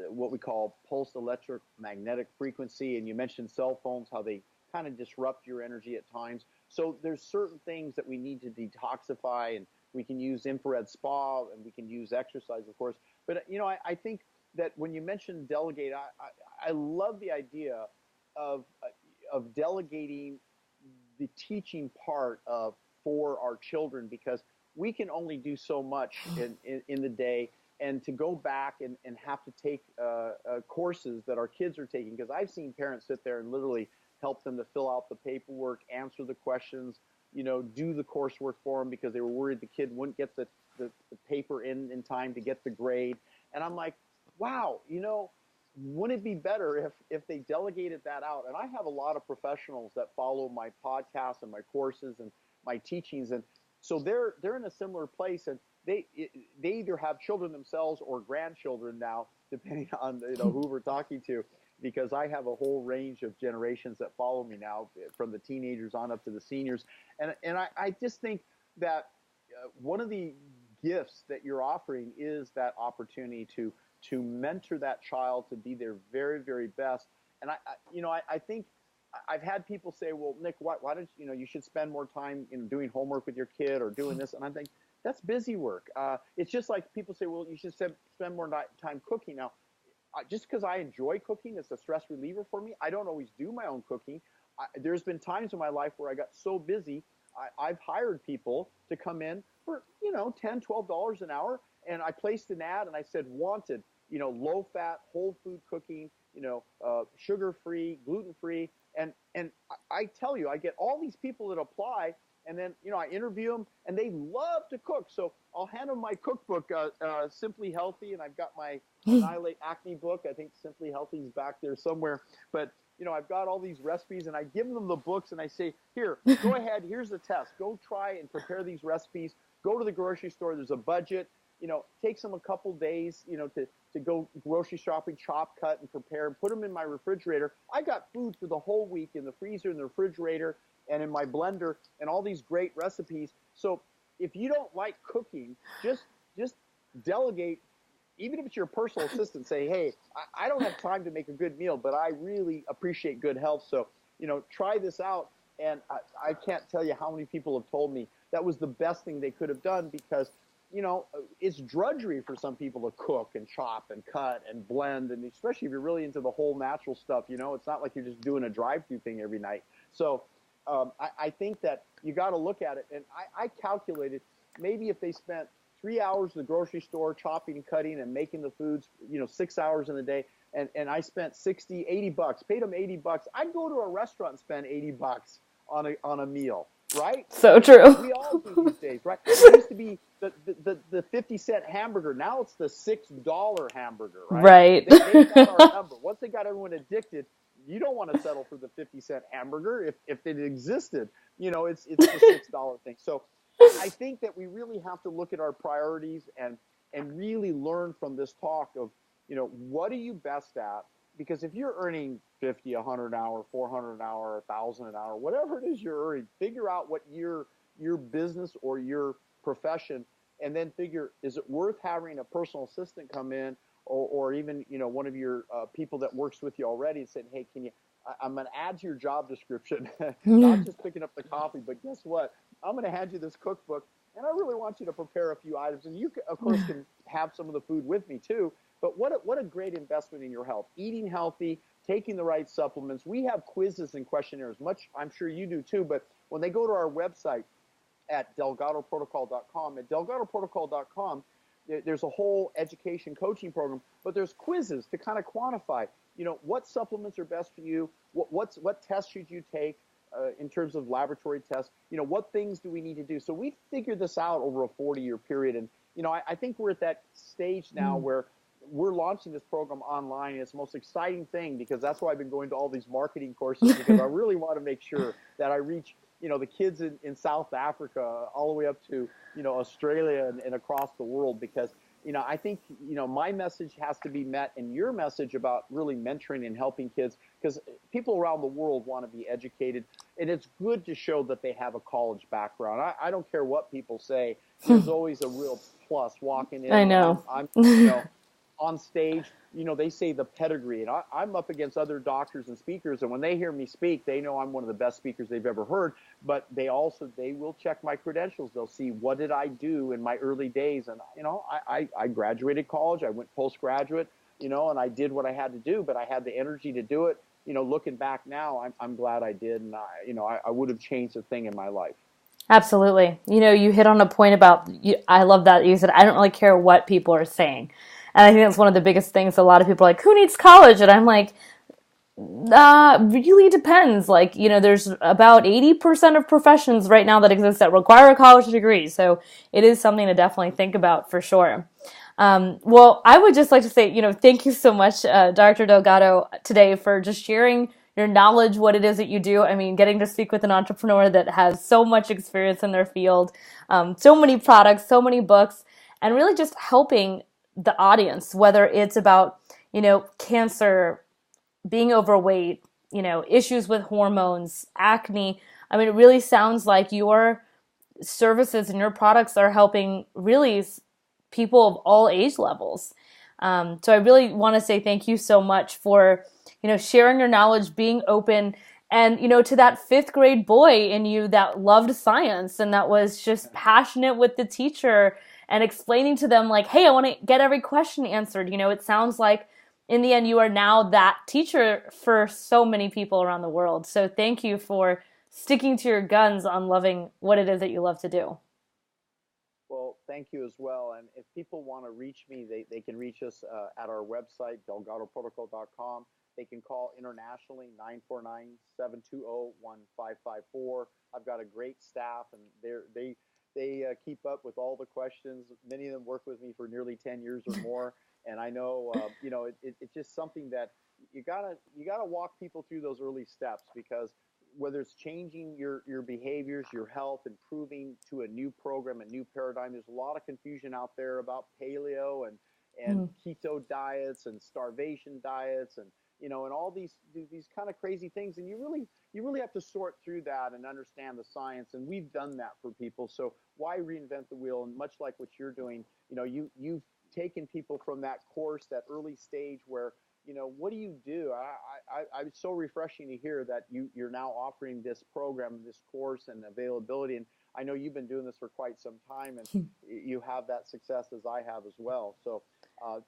S1: what we call pulsed electromagnetic frequency. And you mentioned cell phones, how they kind of disrupt your energy at times. So there's certain things that we need to detoxify, and we can use infrared spa, and we can use exercise, of course. But, I think that when you mentioned delegate, I love the idea of delegating the teaching part of for our children, because we can only do so much in the day, and to go back and have to take courses that our kids are taking, because I've seen parents sit there and literally help them to fill out the paperwork, answer the questions, do the coursework for them because they were worried the kid wouldn't get the paper in time to get the grade. And I'm like, wow, wouldn't it be better if they delegated that out? And I have a lot of professionals that follow my podcasts and my courses and my teachings, and so they're in a similar place, and they either have children themselves or grandchildren now, depending on who we're talking to, because I have a whole range of generations that follow me now, from the teenagers on up to the seniors, and I just think that one of the gifts that you're offering is that opportunity to mentor that child to be their very, very best. And I think I've had people say, well, Nick, why don't you should spend more time doing homework with your kid or doing this. And I'm thinking, that's busy work. It's just like people say, well, you should spend more time cooking. Now, just because I enjoy cooking, it's a stress reliever for me. I don't always do my own cooking. There's been times in my life where I got so busy, I've hired people to come in for, $10, $12 an hour. And I placed an ad and I said, wanted, low fat, whole food cooking, sugar free, gluten free. And I tell you, I get all these people that apply, and then, I interview them, and they love to cook. So I'll hand them my cookbook, Simply Healthy, and I've got my Annihilate Acne book. I think Simply Healthy is back there somewhere. But, I've got all these recipes, and I give them the books, and I say, here, go ahead, here's the test. Go try and prepare these recipes. Go to the grocery store. There's a budget. Takes them a couple days, to go grocery shopping, chop, cut, and prepare, and put them in my refrigerator. I got food for the whole week in the freezer, in the refrigerator, and in my blender, and all these great recipes. So if you don't like cooking, just delegate even if it's your personal assistant, say, hey, I don't have time to make a good meal, but I really appreciate good health. So, try this out. And I can't tell you how many people have told me that was the best thing they could have done because, it's drudgery for some people to cook and chop and cut and blend. And especially if you're really into the whole natural stuff, it's not like you're just doing a drive-through thing every night. So I think that you got to look at it. And I calculated maybe if they spent 3 hours in the grocery store chopping and cutting and making the foods, 6 hours in a day, and I spent 60, $80, paid them $80. I'd go to a restaurant and spend $80 on a meal, right?
S2: So
S1: And
S2: true.
S1: we all do these days, right? It used to be the 50-cent hamburger. Now it's the $6 hamburger, right?
S2: Right.
S1: They got our number. Once they got everyone addicted, you don't want to settle for the 50-cent hamburger if it existed. It's the $6 thing. So I think that we really have to look at our priorities and really learn from this talk of, what are you best at? Because if you're earning 50, 100 an hour, 400 an hour, 1,000 an hour, whatever it is you're earning, figure out what your business or your profession, and then figure, is it worth having a personal assistant come in or even, one of your people that works with you already and said, hey, I'm going to add to your job description, not just picking up the coffee, but guess what? I'm going to hand you this cookbook, and I really want you to prepare a few items. And you, of course, can have some of the food with me too. But what a great investment in your health. Eating healthy, taking the right supplements. We have quizzes and questionnaires, much I'm sure you do too. But when they go to our website at delgadoprotocol.com, at delgadoprotocol.com, there's a whole education coaching program, but there's quizzes to kind of quantify, what supplements are best for you, what tests should you take in terms of laboratory tests, what things do we need to do. So we figured this out over a 40-year period. And, I think we're at that stage now where we're launching this program online. It's the most exciting thing because that's why I've been going to all these marketing courses because I really want to make sure that I reach, the kids in South Africa all the way up to, Australia and across the world because, I think, my message has to be met and your message about really mentoring and helping kids because people around the world want to be educated. And it's good to show that they have a college background. I don't care what people say. There's always a real plus walking
S2: I
S1: in when
S2: know.
S1: I'm on stage, they say the pedigree. And I'm up against other doctors and speakers. And when they hear me speak, they know I'm one of the best speakers they've ever heard. But they will check my credentials. They'll see what did I do in my early days. And, I graduated college. I went postgraduate, and I did what I had to do. But I had the energy to do it. Looking back now, I'm glad I did. And, I would have changed a thing in my life.
S2: Absolutely. You hit on a point about, I love that you said, I don't really care what people are saying. And I think that's one of the biggest things. A lot of people are like, who needs college? And I'm like, really depends. Like, there's about 80% of professions right now that exist that require a college degree. So it is something to definitely think about for sure. Well, I would just like to say, thank you so much, Dr. Delgado, today for just sharing your knowledge, what it is that you do. I mean, getting to speak with an entrepreneur that has so much experience in their field, so many products, so many books, and really just helping the audience, whether it's about, cancer, being overweight, issues with hormones, acne. I mean, it really sounds like your services and your products are helping really people of all age levels. So I really want to say thank you so much for, sharing your knowledge, being open, and, to that fifth grade boy in you that loved science and that was just passionate with the teacher and explaining to them like, hey, I want to get every question answered. It sounds like in the end, you are now that teacher for so many people around the world. So thank you for sticking to your guns on loving what it is that you love to do.
S1: Well, thank you as well. And if people want to reach me, they can reach us at our website, delgadoprotocol.com. They can call internationally, 949-720-1554. I've got a great staff, and they keep up with all the questions. Many of them work with me for nearly 10 years or more. And I know, it's just something that you gotta walk people through those early steps because whether it's changing your behaviors, your health, improving to a new program, a new paradigm, there's a lot of confusion out there about paleo and keto diets and starvation diets and all these kind of crazy things. And you really have to sort through that and understand the science. And we've done that for people. So why reinvent the wheel? And much like what you're doing, taken people from that course, that early stage where, what do you do? It's so refreshing to hear that you're now offering this program, this course and availability. And I know you've been doing this for quite some time, and you have that success as I have as well. So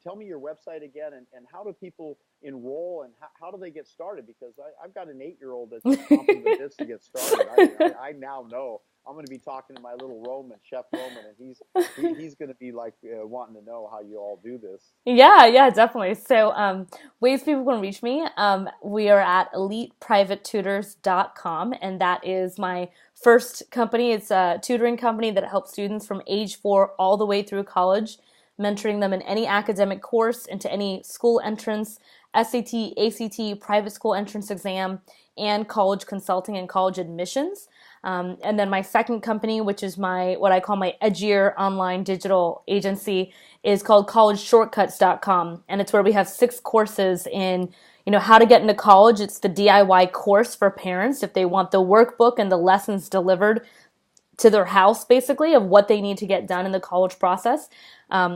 S1: tell me your website again, and how do people enroll, and how do they get started? Because I've got an 8-year-old that's just chomping the bits to get started. I now know I'm going to be talking to my little Chef Roman, and he's going to be like wanting to know how you all do this.
S2: Yeah, definitely. So ways people can reach me, we are at eliteprivatetutors.com, and that is my first company. It's a tutoring company that helps students from age 4 all the way through college, mentoring them in any academic course, into any school entrance, SAT, ACT, private school entrance exam, and college consulting and college admissions. And then my second company, which is what I call my edgier online digital agency, is called collegeshortcuts.com. And it's where we have 6 courses in, how to get into college. It's the DIY course for parents if they want the workbook and the lessons delivered to their house, basically, of what they need to get done in the college process.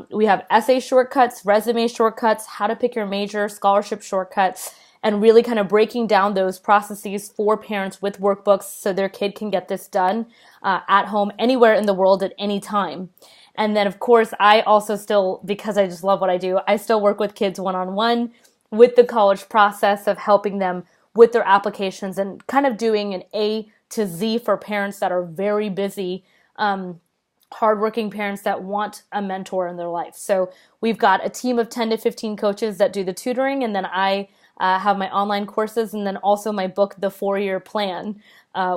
S2: We have essay shortcuts, resume shortcuts, how to pick your major, scholarship shortcuts, and really kind of breaking down those processes for parents with workbooks so their kid can get this done at home, anywhere in the world, at any time. And then, of course, I also still, because I just love what I do, I still work with kids one-on-one with the college process of helping them with their applications and kind of doing an A to Z for parents that are very busy, hardworking parents that want a mentor in their life. So we've got a team of 10 to 15 coaches that do the tutoring, and then I have my online courses, and then also my book, The 4-Year Plan,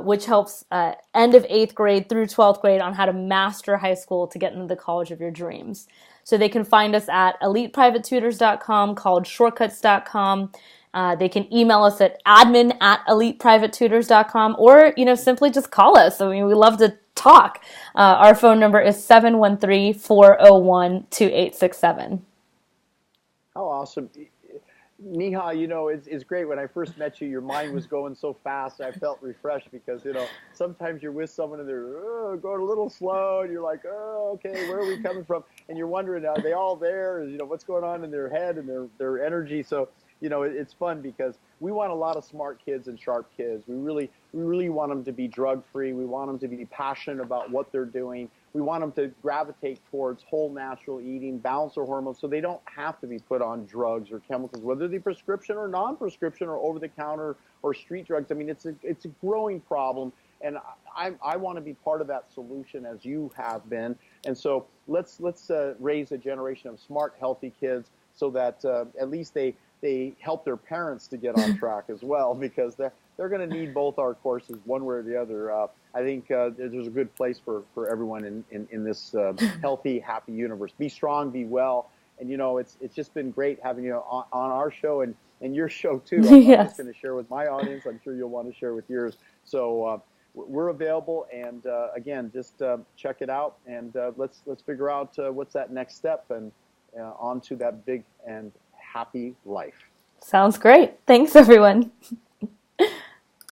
S2: which helps end of 8th grade through 12th grade on how to master high school to get into the college of your dreams. So they can find us at eliteprivatetutors.com, collegeshortcuts.com. They can email us at admin@eliteprivatetutors.com, or, simply just call us. I mean, we love to talk. Our phone number is 713-401-2867.
S1: How awesome. Neha, it's great. When I first met you, your mind was going so fast. I felt refreshed because, sometimes you're with someone and they're going a little slow, and you're like, oh, okay, where are we coming from? And you're wondering, are they all there? What's going on in their head and their energy? So, it's fun because we want a lot of smart kids and sharp kids. We really want them to be drug-free. We want them to be passionate about what they're doing. We want them to gravitate towards whole natural eating, balance their hormones, so they don't have to be put on drugs or chemicals, whether they're prescription or non-prescription or over-the-counter or street drugs. I mean, it's a growing problem, and I want to be part of that solution, as you have been. And so let's raise a generation of smart, healthy kids so that at least they help their parents to get on track as well, because they're going to need both our courses one way or the other. I think there's a good place for everyone in this healthy, happy universe. Be strong, be well. And, it's just been great having you on our show and your show, too. I'm just going to share with my audience. I'm sure you'll want to share with yours. So we're available. And, again, just check it out. And let's figure out what's that next step and on to that big and happy life.
S2: Sounds great. Thanks, everyone.